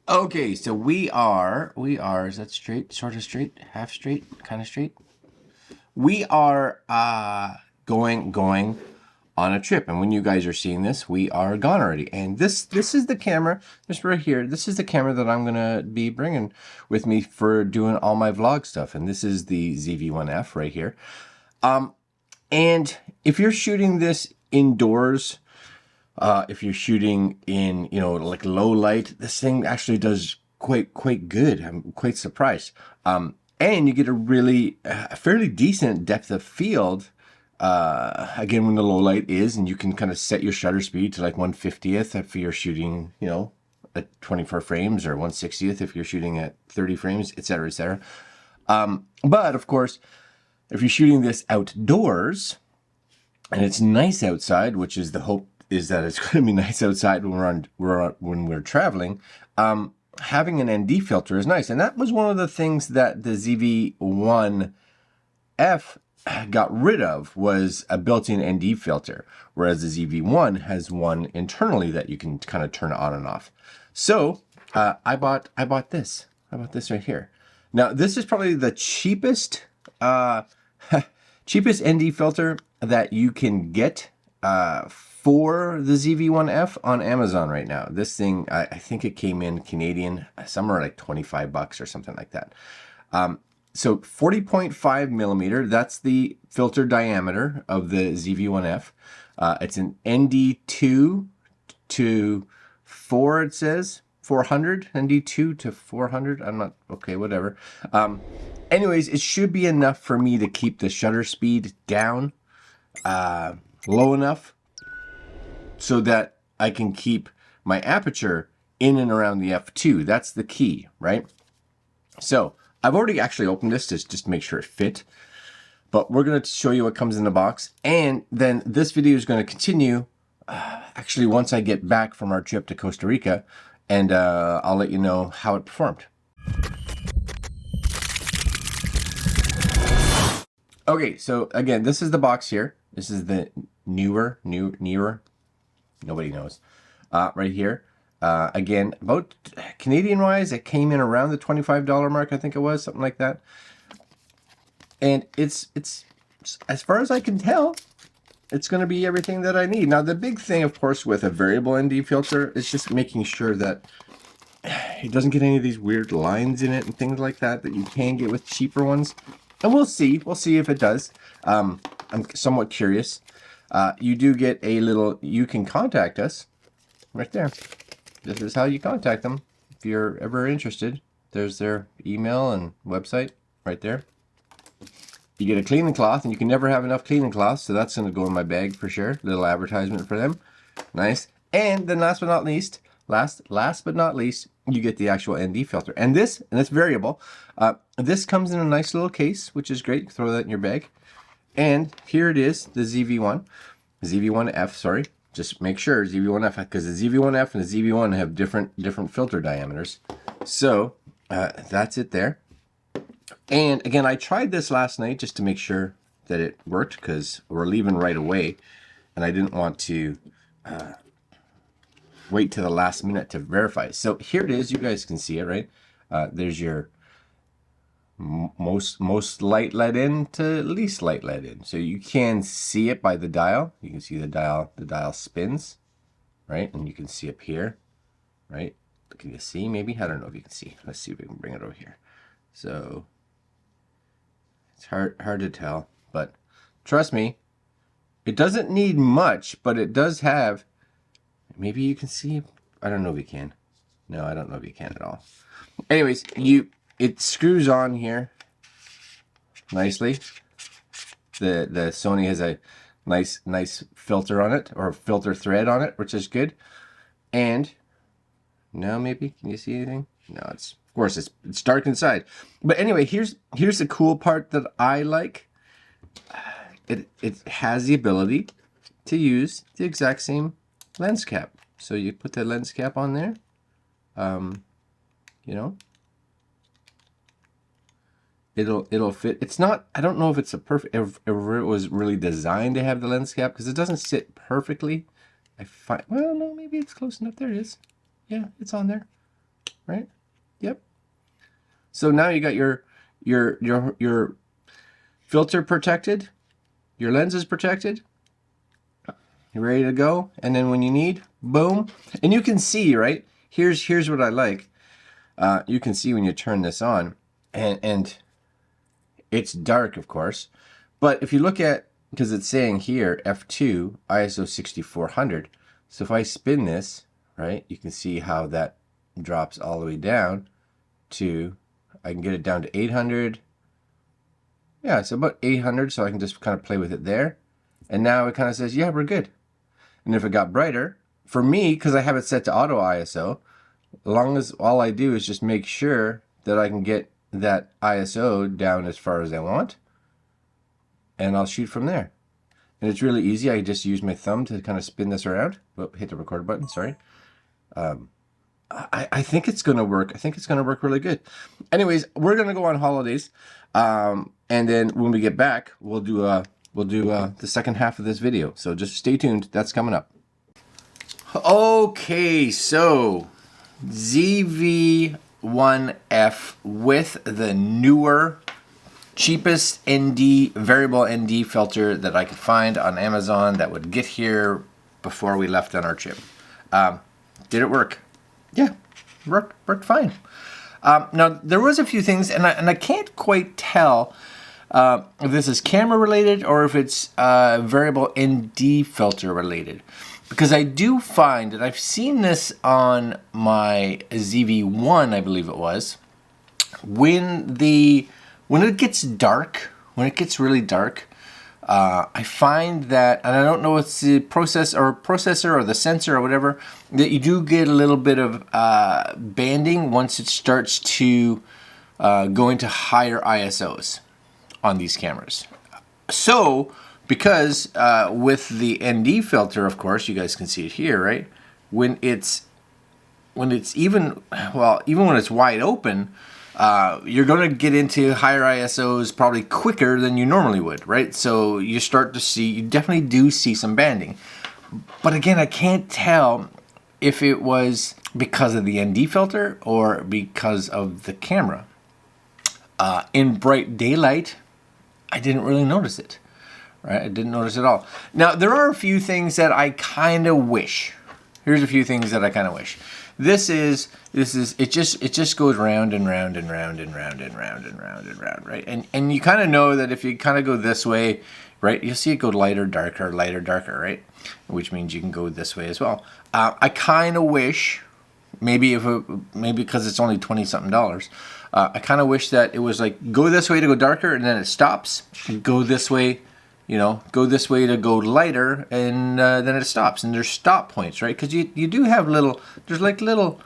Okay, so we are, is that straight, sort of straight, half straight, kind of straight? We are going on a trip, and when you guys are seeing this, we are gone already. And this is the camera, this right here. This is the camera that I'm gonna be bringing with me for doing all my vlog stuff. And this is the ZV-1F right here. And if you're shooting this indoors, if you're shooting in, like low light, this thing actually does quite good. I'm quite surprised. And you get a fairly decent depth of field. Again, when the low light is, and you can kind of set your shutter speed to like 1/50th if you're shooting, at 24 frames, or 1/60th if you're shooting at 30 frames, etc., etc. But of course, if you're shooting this outdoors and it's nice outside, which is the hope, is that it's going to be nice outside when we're traveling. Having an ND filter is nice, and that was one of the things that the ZV-1F got rid of, was a built-in ND filter, whereas the ZV-1 has one internally that you can kind of turn on and off. So I bought this. I bought this right here. Now this is probably the cheapest cheapest ND filter that you can get for the ZV-1F on Amazon right now. This thing, I think it came in Canadian, somewhere like 25 bucks or something like that. So 40.5 millimeter, that's the filter diameter of the ZV-1F. It's an ND2 to 4, it says. 400, ND2 to 400. I'm not, okay, whatever. Anyways, it should be enough for me to keep the shutter speed down low enough so that I can keep my aperture in and around the f2. That's the key, right? So I've already actually opened this just to make sure it fit, but we're going to show you what comes in the box. And then this video is going to continue actually once I get back from our trip to Costa Rica, and I'll let you know how it performed. Okay, so again, this is the box here. This is the Neewer, nobody knows, right here. Again, about Canadian wise, it came in around the $25 mark, I think it was, something like that. And it's as far as I can tell, it's going to be everything that I need. Now, the big thing, of course, with a variable ND filter is just making sure that it doesn't get any of these weird lines in it and things like that you can get with cheaper ones. And we'll see if it does. I'm somewhat curious. You do get a little, you can contact us right there. This is how you contact them if you're ever interested. There's their email and website right there. You get a cleaning cloth, and you can never have enough cleaning cloths, so that's going to go in my bag for sure. Little advertisement for them. Nice. And then last but not least, you get the actual ND filter. And it's variable. This comes in a nice little case, which is great. Throw that in your bag. And here it is, the ZV-1F, sorry. Just make sure, ZV-1F, because the ZV-1F and the ZV-1 have different filter diameters. So that's it there. And again, I tried this last night just to make sure that it worked, because we're leaving right away, and I didn't want to wait to the last minute to verify. So here it is. You guys can see it, right? There's your most light let in to least light let in. So you can see it by the dial. You can see the dial spins, right? And you can see up here, right? Can you see maybe? I don't know if you can see. Let's see if we can bring it over here. So it's hard to tell, but trust me, it doesn't need much, but it does have, maybe you can see, I don't know if you can. No, I don't know if you can at all. Anyways, it screws on here nicely. The Sony has a nice filter on it, or filter thread on it, which is good. And now maybe, can you see anything? No, of course it's dark inside. But anyway, here's the cool part that I like. It has the ability to use the exact same lens cap. So you put the lens cap on there. You know, it'll fit. It's not, I don't know if it's a perfect, if it was really designed to have the lens cap, because it doesn't sit perfectly. Well, no, maybe it's close enough. There it is. Yeah, it's on there. right? Yep. So now you got your filter protected, your lens is protected. You're ready to go, and then when you need, boom. And you can see, right? Here's what I like. You can see when you turn this on, and it's dark, of course. But if you look at, because it's saying here f2 ISO 6400. So if I spin this, right, you can see how that drops all the way down to, I can get it down to 800. Yeah, it's about 800, so I can just kind of play with it there. And now it kind of says, yeah, we're good. And if it got brighter, for me, because I have it set to auto ISO, as long as all I do is just make sure that I can get that ISO down as far as I want, and I'll shoot from there. And it's really easy. I just use my thumb to kind of spin this around. Oh, hit the record button, sorry. I think it's going to work. I think it's going to work really good. Anyways, we're going to go on holidays. And then when we get back, we'll do the second half of this video. So just stay tuned. That's coming up. Okay, so ZV-1F with the Neewer, cheapest ND, variable ND filter that I could find on Amazon that would get here before we left on our trip. Did it work? Yeah, worked fine. Now, there was a few things, and I can't quite tell if this is camera related or if it's variable ND filter related. Because I do find that I've seen this on my ZV-1, I believe it was, when it gets dark, when it gets really dark, I find that, and I don't know if it's the processor or the sensor or whatever, that you do get a little bit of banding once it starts to go into higher ISOs on these cameras. So, because with the ND filter, of course, you guys can see it here, right? When it's even when it's wide open, you're going to get into higher ISOs probably quicker than you normally would, right? So you start to see, you definitely do see some banding. But again, I can't tell if it was because of the ND filter or because of the camera. In bright daylight, I didn't really notice it, right? I didn't notice it at all. Now, there are a few things that I kind of wish. Here's a few things that I kind of wish. It just goes round and round and round and round and round and round and round, right? And you kind of know that if you kind of go this way, right, you'll see it go lighter, darker, right? Which means you can go this way as well. I kind of wish, maybe because it's only $20-something, I kind of wish that it was like, go this way to go darker, and then it stops. Go this way, go this way to go lighter, and then it stops. And there's stop points, right? Because you do have there's like little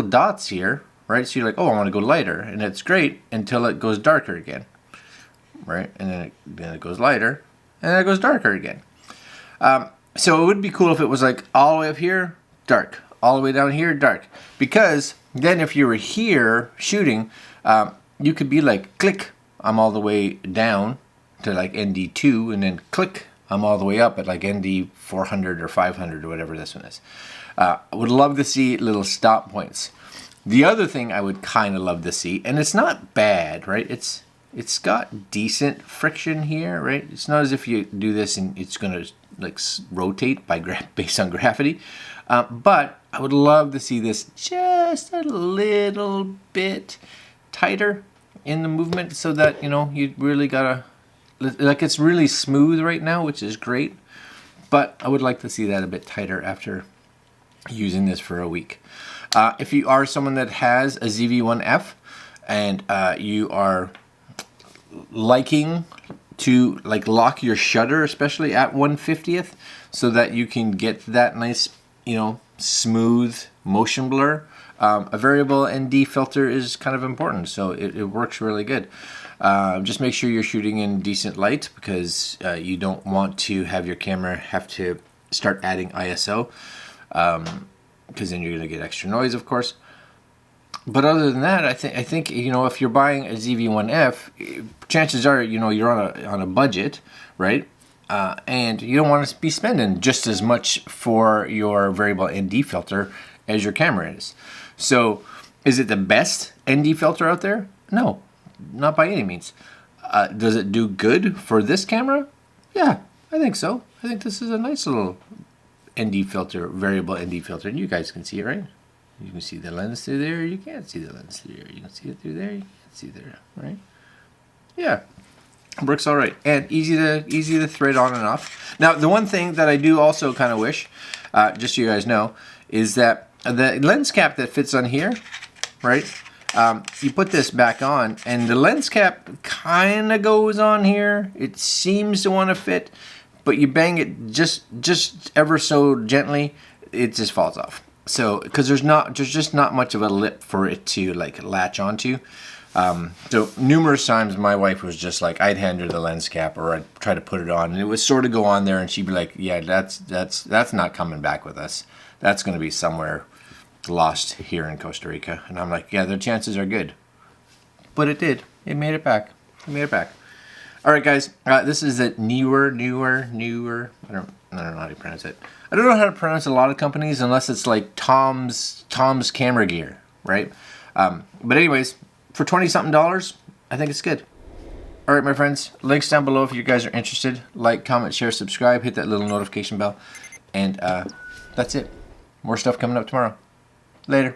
dots here, right? So you're like, oh, I want to go lighter, and it's great until it goes darker again, right? And then it goes lighter, and then it goes darker again. So it would be cool if it was like all the way up here, dark, all the way down here, dark. Because then if you were here shooting, you could be like, click, I'm all the way down to like ND2, and then click, I'm all the way up at like ND 400 or 500 or whatever this one is. I would love to see little stop points. The other thing I would kind of love to see, and it's not bad, right? It's got decent friction here, right? It's not as if you do this and it's going to like rotate based on gravity. But I would love to see this just a little bit tighter in the movement, so that you really gotta, like, it's really smooth right now, which is great, but I would like to see that a bit tighter after using this for a week. If you are someone that has a ZV-1F and you are liking to like lock your shutter, especially at 1/50th, so that you can get that nice smooth motion blur, a variable ND filter is kind of important, so it works really good. Just make sure you're shooting in decent light, because you don't want to have your camera have to start adding ISO, because then you're going to get extra noise, of course. But other than that, I think if you're buying a ZV-1F, chances are you're on a budget, right? And you don't want to be spending just as much for your variable ND filter as your camera is. So Is it the best ND filter out there? No, not by any means. Does it do good for this camera? Yeah, I think so. I think this is a nice little ND filter, variable ND filter, and you guys can see it, right? You can see the lens through there. You can't see the lens through there. You can see it through there. You can't see there, right? Yeah, works all right, and easy to thread on and off. Now, the one thing that I do also kind of wish, just so you guys know, is that the lens cap that fits on here, right? You put this back on, and the lens cap kind of goes on here. It seems to want to fit, but you bang it just ever so gently, it just falls off. So, because there's just not much of a lip for it to like latch onto. So numerous times my wife was just like, I'd hand her the lens cap or I'd try to put it on, and it would sort of go on there, and she'd be like, yeah, that's not coming back with us. That's going to be somewhere lost here in Costa Rica. And I'm like, yeah, the chances are good. But it did. It made it back. It made it back. All right, guys. This is the Neewer. I don't know how to pronounce it. I don't know how to pronounce a lot of companies unless it's like Tom's Camera Gear, right? But anyways, for $20-something, I think it's good. All right, my friends. Links down below if you guys are interested. Like, comment, share, subscribe. Hit that little notification bell. And that's it. More stuff coming up tomorrow. Later.